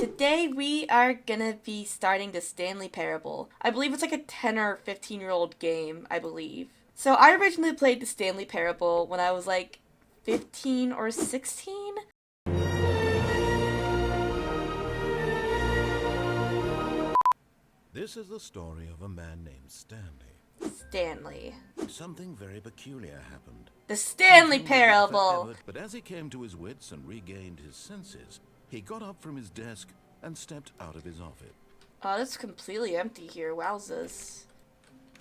Today we are gonna be starting the Stanley Parable. I believe it's like a 10 or 15-year-old game, I believe. So I originally played the Stanley Parable when I was like 15 or 16. This is the story of a man named Stanley. Stanley. Something very peculiar happened. The Stanley Something that would Parable! forever- But as he came to his wits and regained his senses, he got up from his desk and stepped out of his office. Oh, it's completely empty here. Wowzers.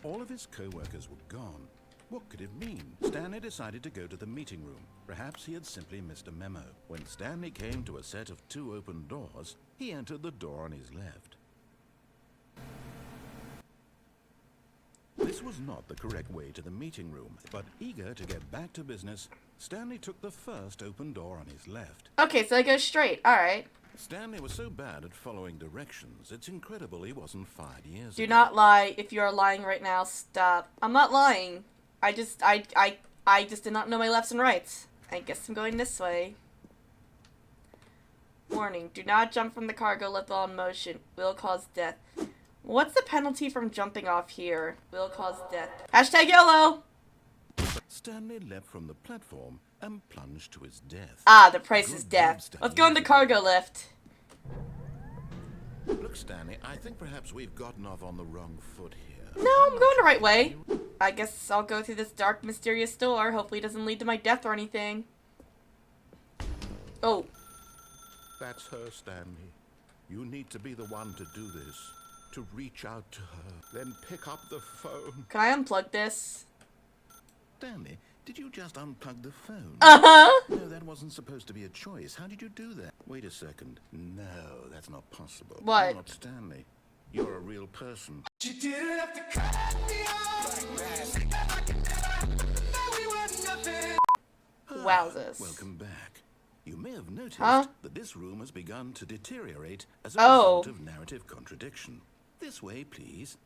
All of his co-workers were gone. What could it mean? Stanley decided to go to the meeting room. Perhaps he had simply missed a memo. When Stanley came to a set of 2 open doors, he entered the door on his left. This was not the correct way to the meeting room, but eager to get back to business, Stanley took the first open door on his left. Okay, so I go straight. Alright. Stanley was so bad at following directions, it's incredible he wasn't fired years Do ago. not lie. If you are lying right now, stop. I'm not lying. I just did not know my lefts and rights. I guess I'm going this way. Warning, do not jump from the cargo lift while in motion. Will cause death. What's the penalty from jumping off here? Will cause death. Hashtag YOLO! Stanley leapt from the platform and plunged to his death. Ah, the price is Good death. job, Stanley. Let's go in the cargo lift. Look, Stanley, I think perhaps we've gotten off on the wrong foot here. No, I'm going the right way. I guess I'll go through this dark, mysterious door. Hopefully it doesn't lead to my death or anything. Oh. That's her, Stanley. You need to be the one to do this. To reach out to her, then pick up the phone. Can I unplug this? Stanley, did you just unplug the phone? Uh-huh. No, that wasn't supposed to be a choice. How did you do that? Wait a second. No, that's not possible. What? You're not Stanley. You're a real person. You didn't have to cut me off like that we were nothing. Wowzers. Welcome back. You may have noticed Huh? that this room has begun to deteriorate as a Oh. result of narrative contradiction. This way, please.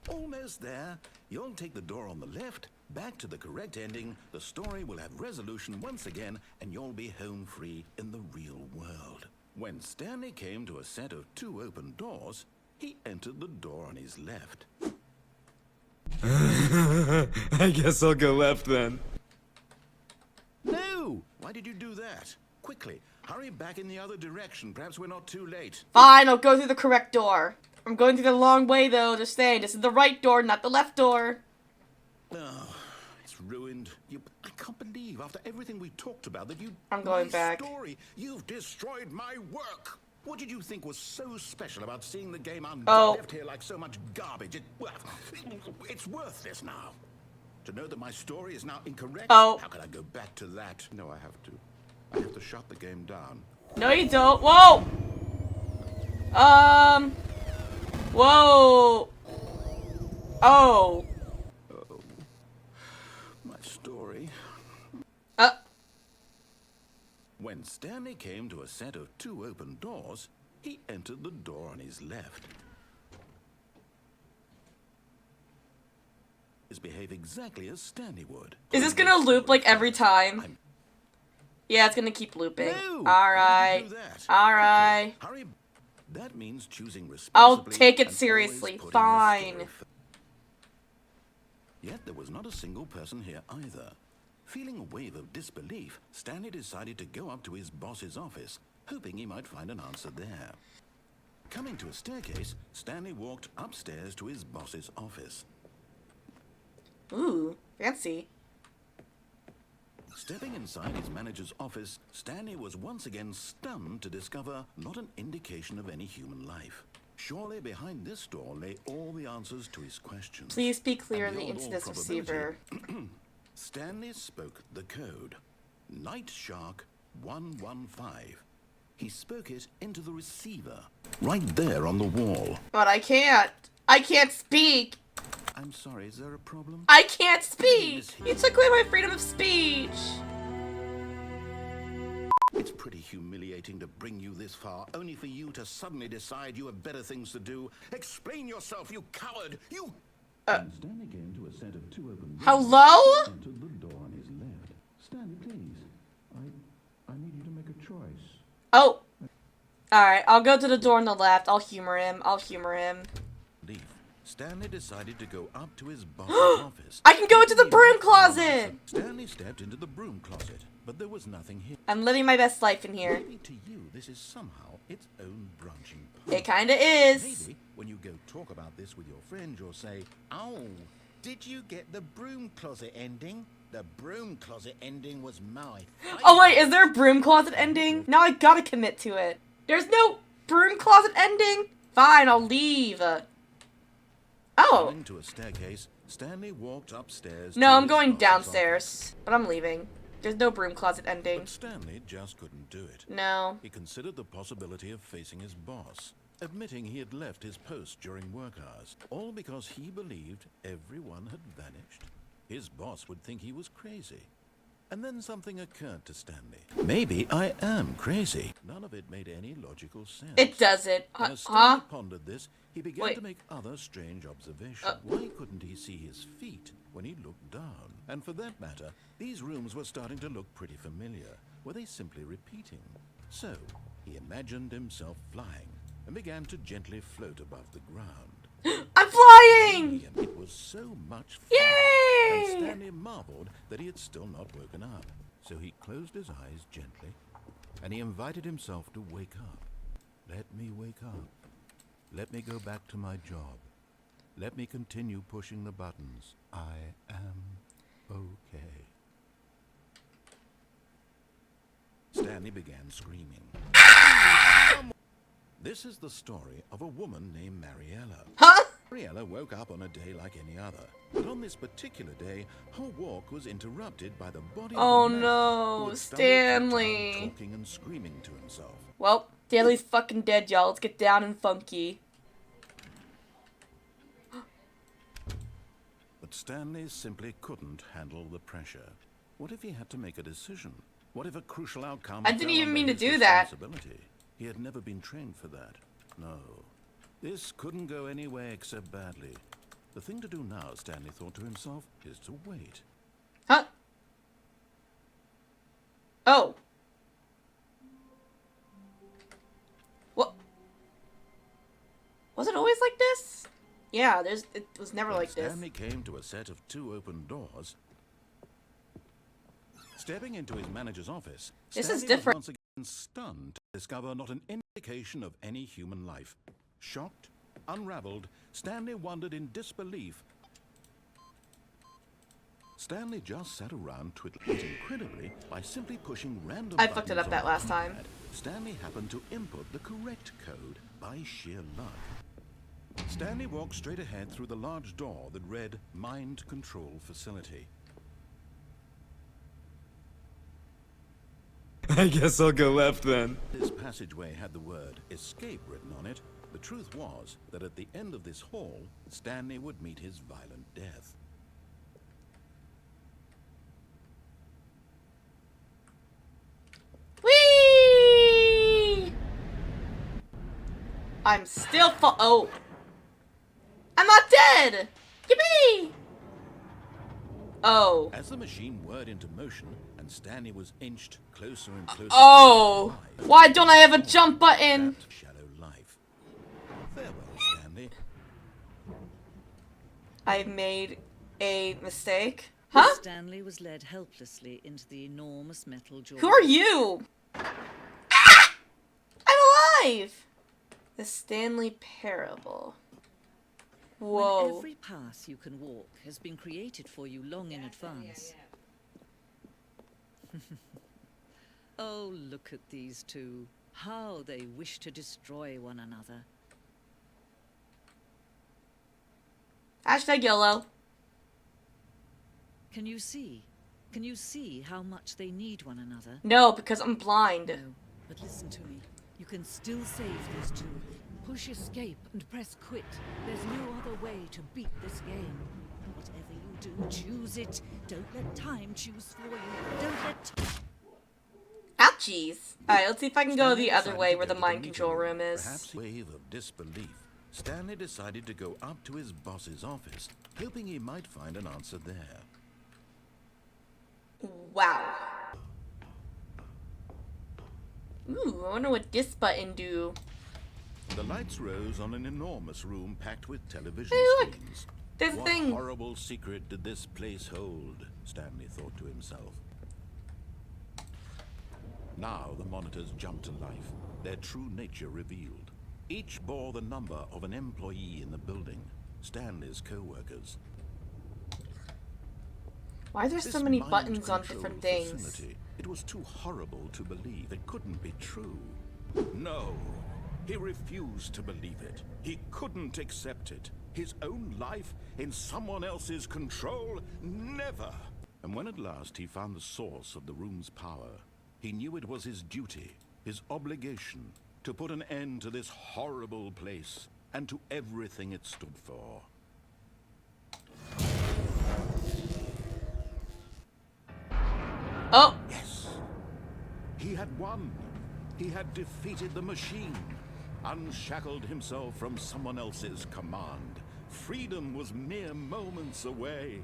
Almost there. You'll take the door on the left, back to the correct ending, the story will have resolution once again, and you'll be home free in the real world. When Stanley came to a set of 2 open doors, he entered the door on his left. I guess I'll go left then. No! Why did you do that? Quickly, hurry back in the other direction. Perhaps we're not too late. Fine, I'll go through the correct door. I'm going through the long way, though. Just saying, this is the right door, not the left door. Oh, it's ruined. I can't believe, after everything we talked about, that you... I'm going my back. Story, you've destroyed my work. What did you think was so special about seeing the game left here like so much garbage? It's worthless now. To know that my story is now incorrect? Oh. How can I go back to that? No, I have to. I have to shut the game down. No, you don't. Whoa! Whoa! Oh. Oh, my story. When Stanley came to a set of 2 open doors, he entered the door on his left. Behave exactly as Stanley would. Is this gonna loop, like, every time? Yeah, it's gonna keep looping. No! Alright. Why did you do that? Alright. Hurry. That means choosing I'll responsibly. take it and seriously. always putting the Fine. story first. Yet there was not a single person here either. Feeling a wave of disbelief, Stanley decided to go up to his boss's office, hoping he might find an answer there. Coming to a staircase, Stanley walked upstairs to his boss's office. Ooh, fancy. Stepping inside his manager's office, Stanley was once again stunned to discover not an indication of any human life. Surely behind this door lay all the answers to his questions. Please speak clearly And into beyond this all receiver. probability, Stanley spoke the code. Night Shark 115. He spoke it into the receiver, right there on the wall. But I can't. I can't speak. I'm sorry, is there a problem? I can't speak. You took away my freedom of speech. It's pretty humiliating to bring you this far, only for you to suddenly decide you have better things to do. Explain yourself, you coward! You... Stanley came to a set of 2 open doors. Hello? Entered the door on his left. Stanley, please. I need you to make a choice. Oh. Alright, I'll go to the door on the left. I'll humor him. Leave. Stanley decided to go up to his boss's office. I can go into the broom closet! Stanley stepped into the broom closet, but there was nothing here. I'm living my best life in here. Maybe to you, this is somehow its own branching path. It kinda is. Maybe when you go talk about this with your friend, you'll say, "Oh, did you get the broom closet ending? The broom closet ending was my favorite." Oh wait, is there a broom closet ending? Now I gotta commit to it. There's no broom closet ending? Fine, I'll leave. Oh. Going to a staircase, Stanley walked upstairs. No, to I'm his going boss's downstairs. But I'm leaving. There's no broom closet ending. But Stanley just couldn't do it. No. He considered the possibility of facing his boss, admitting he had left his post during work hours, all because he believed everyone had vanished. His boss would think he was crazy. And then something occurred to Stanley. Maybe I am crazy. None of it made any logical sense. It doesn't. And as Stanley pondered this, he began Wait. to make other strange observations. Why couldn't he see his feet when he looked down? And for that matter, these rooms were starting to look pretty familiar. Were they simply repeating? So, he imagined himself flying and began to gently float above the ground. I'm flying! And it was so much fun. Yay! And Stanley marveled that he had still not woken up. So he closed his eyes gently, and he invited himself to wake up. Let me wake up. Let me go back to my job. Let me continue pushing the buttons. I am okay. Stanley began screaming. This is the story of a woman named Mariella. Huh? Mariella woke up on a day like any other. But on this particular day, her walk was interrupted by the body Oh of a man no, who had stumbled through Stanley. town talking and screaming to himself. Well, Stanley's fucking dead, y'all. Let's get down and funky. But Stanley simply couldn't handle the pressure. What if he had to make a decision? What if a crucial outcome I didn't fell even under mean to his do that. responsibility? He had never been trained for that. No. This couldn't go any way except badly. The thing to do now, Stanley thought to himself, is to wait. Huh? Oh. What? Was it always like this? Yeah, it was never like this. Stanley came to a set of 2 open doors. Stepping into his manager's office, This Stanley is was different. once again stunned to discover not an indication of any human life. Shocked, unraveled, Stanley wondered in disbelief. Stanley just sat around twiddling. Incredibly, by simply pushing random I fucked it up buttons that on last the time. keypad, Stanley happened to input the correct code by sheer luck. Stanley walked straight ahead through the large door that read Mind Control Facility. I guess I'll go left then. This passageway had the word escape written on it. The truth was that at the end of this hall, Stanley would meet his violent death. Whee! I'm still oh. I'm not dead! Yippee! Oh. As the machine whirred into motion and Stanley was inched closer and closer Oh. to the Why don't I have a jump button? that shallow life. Farewell, Stanley. I made a mistake. Huh? Stanley was led helplessly into the enormous metal jaws. Who are you? Ah! I'm alive! The Stanley Parable. When Whoa. every path you can walk has been created for you long in advance. Oh, look at these two. How they wish to destroy one another. Hashtag YOLO. Can you see? Can you see how much they need one another? No, because I'm blind. No, but listen to me. You can still save these two. Push escape and press quit. There's no other way to beat this game. Whatever you do, choose it. Don't let time choose for you. Don't let Ouchies. Alright, let's see if I can go Stanley the other decided way to where go the to mind meeting control room is. Perhaps a wave of disbelief. Stanley decided to go up to his boss's office, hoping he might find an answer there. Wow. Ooh, I wonder what this button do. The lights rose on an enormous room packed with television Hey, look! screens. This What thing! horrible secret did this place hold? Stanley thought to himself. Now the monitors jumped to life, their true nature revealed. Each bore the number of an employee in the building, Stanley's co-workers. Why are there so many buttons on different things? Facility, it was too horrible to believe. It couldn't be true. No, he refused to believe it. He couldn't accept it. His own life in someone else's control? Never! And when at last he found the source of the room's power, he knew it was his duty, his obligation, to put an end to this horrible place and to everything it stood for. Oh! Yes. He had won. He had defeated the machine, unshackled himself from someone else's command. Freedom was mere moments away.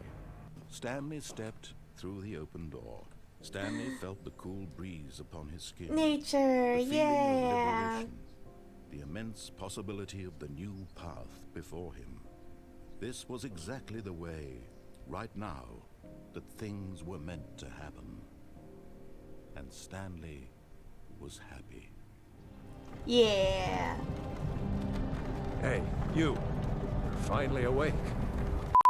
Stanley stepped through the open door. Stanley felt the cool breeze upon his skin. Nature, The feeling of yeah! liberation, the immense possibility of the new path before him. This was exactly the way, right now, that things were meant to happen. And Stanley was happy. Yeah! Hey, you. You're finally awake.